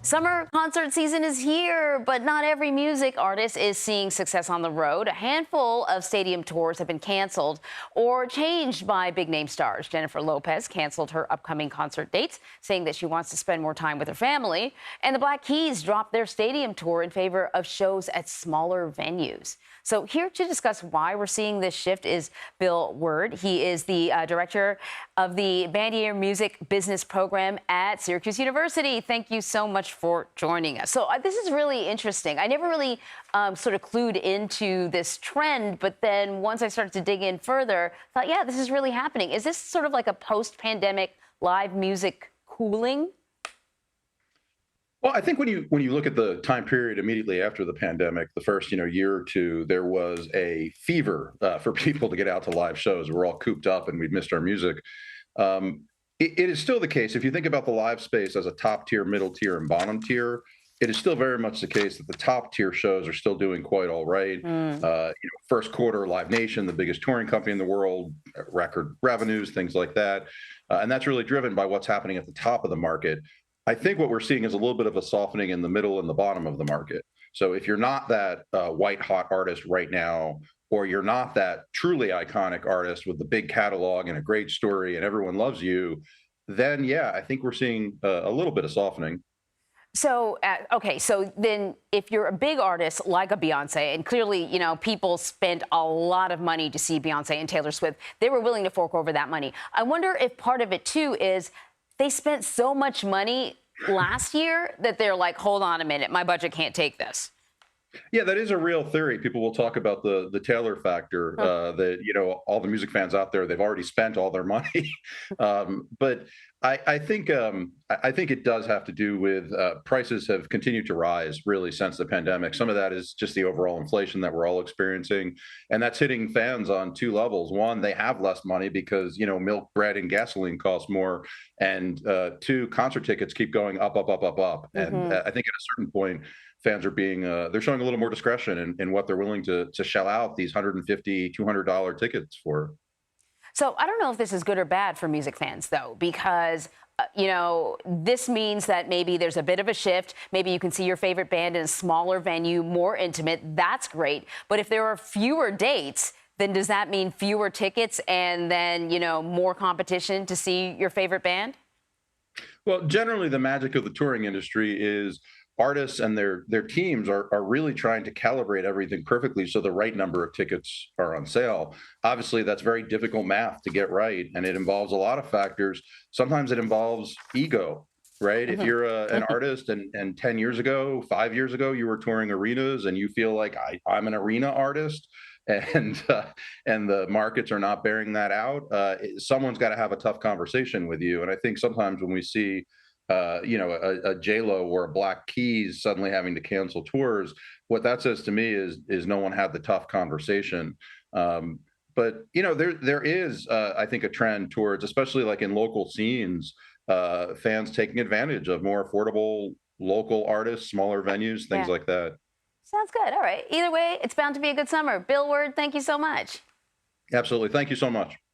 Summer concert season is here, but not every music artist is seeing success on the road. A handful of stadium tours have been canceled or changed by big name stars. Jennifer Lopez canceled her upcoming concert dates, saying that she wants to spend more time with her family. And the Black Keys dropped their stadium tour in favor of shows at smaller venues. So here to discuss why we're seeing this shift is Bill Werde. He is the director of the Bandier Music Business Program at Syracuse University. Thank you so much for joining us. So this is really interesting. I never really sort of clued into this trend, but then once I started to dig in further, I thought, yeah, this is really happening. Is this sort of like a post-pandemic live music cooling? Well, I think when you look at the time period immediately after the pandemic, the first year or two, there was a fever for people to get out to live shows. We're all cooped up and we've missed our music. It is still the case. If you think about the live space as a top tier, middle tier, and bottom tier, it is still very much the case that the top tier shows are still doing quite all right. First quarter, Live Nation, the biggest touring company in the world, record revenues, things like that, and that's really driven by what's happening at the top of the market. I think what we're seeing is a little bit of a softening in the middle and the bottom of the market. So if you're not that white hot artist right now, or you're not that truly iconic artist with the big catalog and a great story and everyone loves you, then yeah, I think we're seeing a little bit of softening. So, okay, so then if you're a big artist like a Beyonce, and clearly, people spent a lot of money to see Beyonce and Taylor Swift, they were willing to fork over that money. I wonder if part of it, too, is they spent so much money last year that they're like, hold on a minute, my budget can't take this. Yeah, that is a real theory. People will talk about the Taylor factor. That all the music fans out there, they've already spent all their money. But I think it does have to do with prices have continued to rise really since the pandemic. Some of that is just the overall inflation that we're all experiencing, and that's hitting fans on two levels. One, they have less money because milk, bread, and gasoline cost more, and two, concert tickets keep going up, up, up, up, up. And I think at a certain point, fans are being they're showing a little more discretion in what they're willing to shell out these $150, $200 tickets for. So I don't know if this is good or bad for music fans, though, because, this means that maybe there's a bit of a shift. Maybe you can see your favorite band in a smaller venue, more intimate. That's great. But if there are fewer dates, then does that mean fewer tickets and then, more competition to see your favorite band? Well, generally, the magic of the touring industry is artists and their teams are really trying to calibrate everything perfectly so the right number of tickets are on sale. Obviously, that's very difficult math to get right, and it involves a lot of factors. Sometimes it involves ego, right? If you're an artist and 10 years ago, 5 years ago, you were touring arenas and you feel like I'm an arena artist, and and the markets are not bearing that out, someone's got to have a tough conversation with you. And I think sometimes when we see a J Lo or a Black Keys suddenly having to cancel tours, what that says to me is no one had the tough conversation. But there is I think a trend towards, especially like in local scenes, fans taking advantage of more affordable local artists, smaller venues, things Yeah. like that. Sounds good. All right. Either way, it's bound to be a good summer. Bill Werde, thank you so much. Absolutely. Thank you so much.